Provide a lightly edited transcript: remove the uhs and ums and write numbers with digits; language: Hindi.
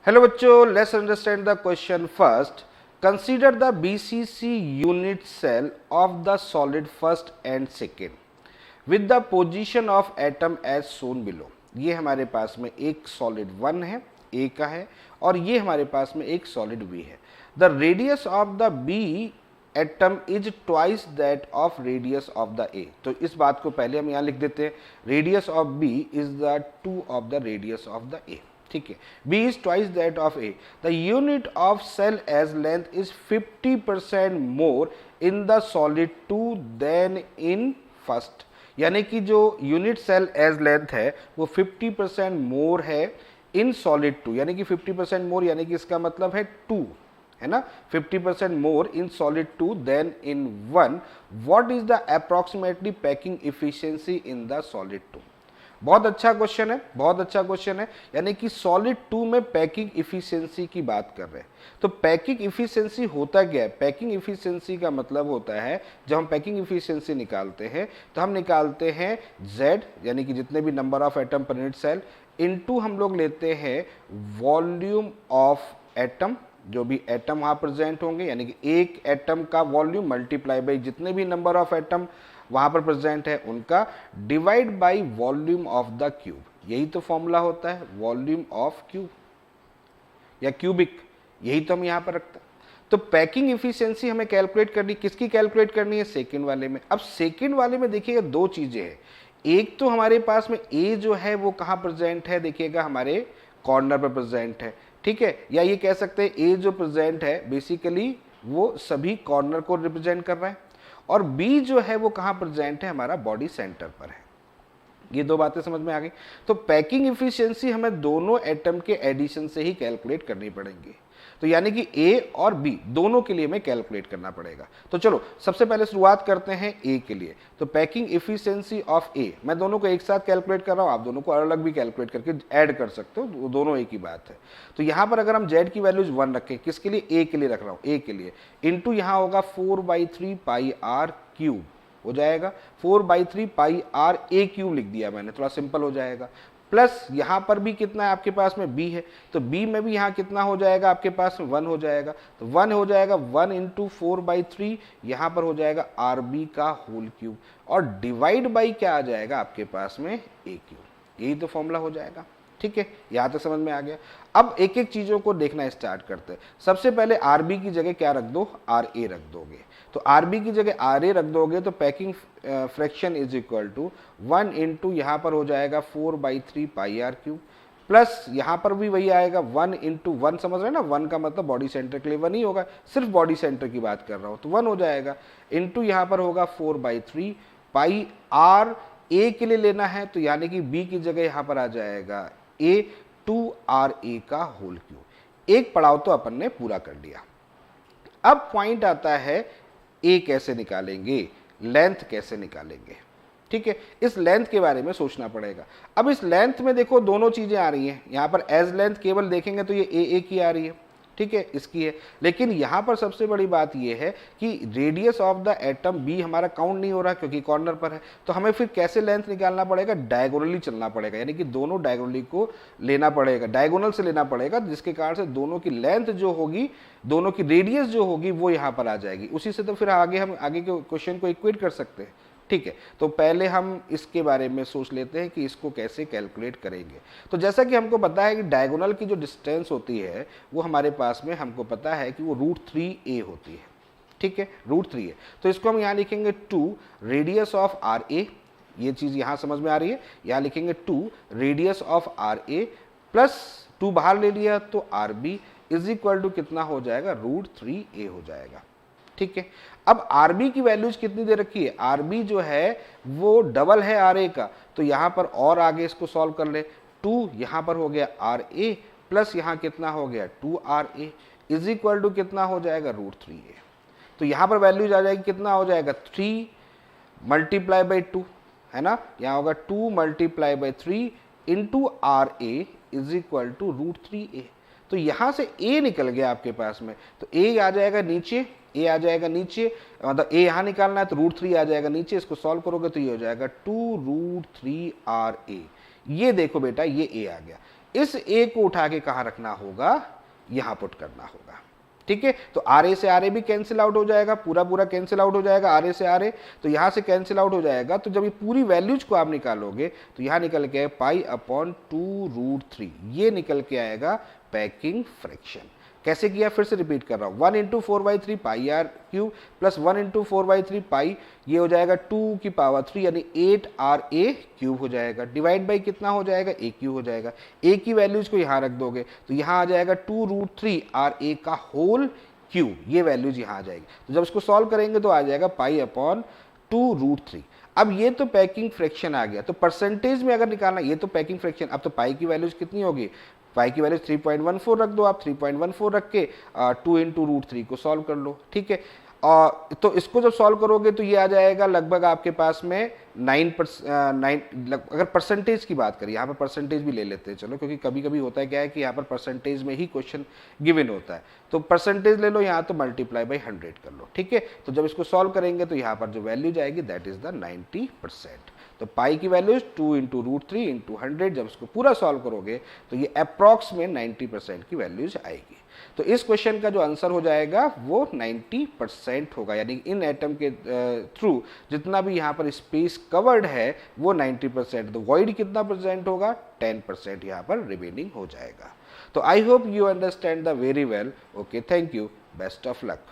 हेलो बच्चों, let's understand the question first. Consider the BCC unit cell of the solid first and second with the position of atom as shown below. ये हमारे पास में एक सॉलिड 1 है, ए का है, और ये हमारे पास में एक सॉलिड बी है. The radius of the B atom is twice that of radius of the A. तो इस बात को पहले हम यहाँ लिख देते हैं. Radius of B is the 2 of the radius of the A. ठीक है, B is twice that of A. The unit of cell as length is 50% more in the solid 2 than in first. यानी कि जो यूनिट सेल एज लेंथ है वो 50% मोर है इन सॉलिड 2, यानी कि 50% मोर, यानी कि इसका मतलब है 2 है ना, 50% more in solid 2 than in 1. What is the approximately packing efficiency in the solid 2. बहुत अच्छा क्वेश्चन है, बहुत अच्छा क्वेश्चन है. यानी कि सॉलिड 2 में पैकिंग इफिशिएंसी की बात कर रहे हैं. तो पैकिंग इफिशिएंसी होता क्या है? पैकिंग इफिशिएंसी का मतलब होता है, जब हम पैकिंग इफिशिएंसी निकालते हैं तो हम निकालते हैं Z, यानी कि जितने भी number of atom per unit cell, into हम लोग लेते हैं वॉल्यूम ऑफ एटम, जो भी एटम वहाँ प्रेजेंट होंगे, यानी कि एक एटम का वॉल्यूम मल्टीप्लाई बाई जितने भी नंबर ऑफ एटम वहाँ पर प्रेजेंट है उनका, divide by volume of the cube. यही तो फॉर्मूला होता है, वॉल्यूम ऑफ क्यूब या क्यूबिक, यही तो हम यहाँ पर रखते हैं. तो पैकिंग इफिशिएंसी हमें कैलकुलेट करनी, किसकी कैलकुलेट करनी है? सेकेंड वाले में. अब सेकेंड वाले में देखिएगा दो चीज़ें हैं. एक तो हमारे पास में ए जो है वो कहाँ प्रेजेंट है, देखिएगा हमारे कॉर्नर पर प्रेजेंट है. ठीक है, या ये कह सकते हैं ए जो प्रेजेंट है बेसिकली वो सभी कॉर्नर को रिप्रेजेंट कर रहा है, और बी जो है वो कहाँ प्रेजेंट है? हमारा बॉडी सेंटर पर है. ये दो बातें समझ में आ गई. तो पैकिंग इफिशिएंसी हमें दोनों एटम के एडिशन से ही कैलकुलेट करनी पड़ेंगी. तो यानी कि ए और बी दोनों के लिए हमें कैलकुलेट करना पड़ेगा. तो चलो सबसे पहले शुरुआत करते हैं ए के लिए. तो पैकिंग इफिशिएंसी ऑफ ए, मैं दोनों को एक साथ कैलकुलेट कर रहा हूँ, आप दोनों को अलग अलग भी कैलकुलेट करके ऐड कर सकते हो, वो दोनों एक ही बात है. तो यहाँ पर अगर हम जेड की वैल्यूज 1 रखें, किसके लिए? ए के लिए रख रहा हूँ, ए के लिए, इंटू यहाँ होगा 4/3 पाई आर क्यूब हो जाएगा. 4/3 पाई आर ए क्यूब लिख दिया मैंने, थोड़ा सिंपल हो जाएगा. प्लस यहाँ पर भी कितना है आपके पास में? बी है, तो बी में भी यहाँ कितना हो जाएगा आपके पास में? 1 हो जाएगा. तो 1 हो जाएगा, 1 इंटू 4/3, यहाँ पर हो जाएगा आर बी का होल क्यूब, और डिवाइड बाई क्या आ जाएगा आपके पास में? ए क्यूब. यही तो फॉर्मूला हो जाएगा. ठीक है, यहाँ तक समझ में आ गया. अब एक एक चीज़ों को देखना स्टार्ट करते हैं. सबसे पहले आर बी की जगह क्या रख दो? आर ए रख दोगे. तो आर बी की जगह आर ए रख दोगे तो packing fraction is equal to 1 into यहाँ पर हो जाएगा 4/3 पाई आर क्यूब, प्लस यहाँ पर भी वही आएगा 1 इंटू 1, समझ रहे हैं ना, 1 का मतलब बॉडी सेंटर के लिए 1 ही होगा, सिर्फ बॉडी सेंटर की बात कर रहा हूँ, तो 1 हो जाएगा. इंटू यहाँ पर होगा 4/3 पाई आर ए के लिए लेना है, तो यानी कि बी की जगह यहाँ पर आ जाएगा ए 2RA का होल क्यूब. एक पड़ाव तो अपन ने पूरा कर लिया. अब पॉइंट आता है ए कैसे निकालेंगे, लेंथ कैसे निकालेंगे. ठीक है, इस लेंथ के बारे में सोचना पड़ेगा. अब इस लेंथ में देखो दोनों चीजें आ रही हैं. यहाँ पर एज लेंथ केवल देखेंगे तो ये ए की आ रही है, ठीक है, इसकी है. लेकिन यहाँ पर सबसे बड़ी बात यह है कि radius of the atom B हमारा काउंट नहीं हो रहा क्योंकि कॉर्नर पर है. तो हमें फिर कैसे लेंथ निकालना पड़ेगा? डायगोनली चलना पड़ेगा, यानी कि दोनों डायगोनली को लेना पड़ेगा, डायगोनल से लेना पड़ेगा, जिसके कारण से दोनों की लेंथ जो होगी, दोनों की रेडियस जो होगी वो यहाँ पर आ जाएगी. उसी से तो फिर आगे हम आगे के क्वेश्चन को इक्वेट कर सकते हैं. ठीक है, तो पहले हम इसके बारे में सोच लेते हैं कि इसको कैसे कैलकुलेट करेंगे. तो जैसा कि हमको पता है कि डायगोनल की जो डिस्टेंस होती है वो हमारे पास में हमको पता है कि वो √3a होती है. ठीक है, √3 है. तो इसको हम यहाँ लिखेंगे 2 रेडियस ऑफ आर ए, ये चीज़ यहाँ समझ में आ रही है. यहाँ लिखेंगे 2 radius of R A plus 2 बाहर ले लिया तो R B is equal to कितना हो जाएगा? √3a हो जाएगा. ठीक है, अब आरबी की वैल्यूज कितनी दे रखी है? आरबी जो है वो डबल है आर ए का, तो यहाँ पर और आगे इसको सॉल्व कर ले. 2 यहाँ पर हो गया आर ए प्लस यहाँ कितना हो गया? 2RA इज इक्वल टू कितना हो जाएगा? √3a. तो यहाँ पर वैल्यूज आ जाएगी, कितना हो जाएगा? 3 मल्टीप्लाई बाई 2 है ना, यहाँ होगा 2 multiply by 3 into RA is equal to √3a. तो यहाँ से a निकल गया आपके पास में, तो a आ जाएगा नीचे, a आ जाएगा नीचे, मतलब a यहाँ निकालना है तो √3 आ जाएगा नीचे. इसको सॉल्व करोगे तो ये हो जाएगा 2 √3RA. ये देखो बेटा, ये a आ गया. इस ए को उठा के कहाँ रखना होगा, यहाँ पुट करना होगा। ठीक है, तो आर ए से आर ए भी कैंसिल आउट हो जाएगा, पूरा पूरा कैंसिल आउट हो जाएगा, आर ए से आर ए, तो यहाँ से कैंसिल आउट हो जाएगा। तो जब ये पूरी वैल्यूज को आप निकालोगे तो यहाँ निकल के पाई अपॉन 2√3, ये निकल के आएगा पैकिंग फ्रैक्शन। कैसे किया, फिर से रिपीट कर रहा हूँ, 1 into 4/3 pi r cube plus 1 into 4/3 pi, ये हो जाएगा 2 की पावर 3 यानी 8RA क्यूब हो जाएगा, डिवाइड बाई कितना हो जाएगा, ए क्यूब हो जाएगा। ए की वैल्यूज को यहाँ रख दोगे तो यहाँ आ जाएगा 2√3RA का होल क्यूब, ये वैल्यूज यहाँ आ जाएगी। तो जब इसको सॉल्व करेंगे तो आ जाएगा पाई अपॉन 2√3। अब ये तो पैकिंग फ्रैक्शन आ गया, तो परसेंटेज में अगर निकालना, ये तो पैकिंग फ्रैक्शन, अब तो पाई की वैल्यूज कितनी होगी, पाई की वैल्यू 3.14 रख दो आप, 3.14 रख के 2 इंटू √3 को सॉल्व कर लो। ठीक है, तो इसको जब सॉल्व करोगे तो ये आ जाएगा लगभग आपके पास में 9%। अगर परसेंटेज की बात करें, यहाँ पर परसेंटेज भी ले लेते हैं चलो, क्योंकि कभी कभी होता है क्या है कि यहाँ पर परसेंटेज में ही क्वेश्चन गिवन होता है, तो परसेंटेज ले लो यहाँ, तो मल्टीप्लाई बाई 100 कर लो। ठीक है, तो जब इसको सॉल्व करेंगे तो यहाँ पर जो वैल्यू जाएगी दैट इज द 90%। तो पाई की वैल्यू 2 इंटू √3 इंटू 100, जब इसको पूरा सॉल्व करोगे तो ये अप्रॉक्स में 90% की वैल्यूज आएगी। तो इस क्वेश्चन का जो आंसर हो जाएगा वो 90% होगा, यानी इन एटम के थ्रू जितना भी यहाँ पर स्पेस कवर्ड है वो 90%, तो वॉइड कितना परसेंट होगा, 10% यहाँ पर रिमेनिंग हो जाएगा। तो I hope you understand the very well. Okay, thank you, best of luck.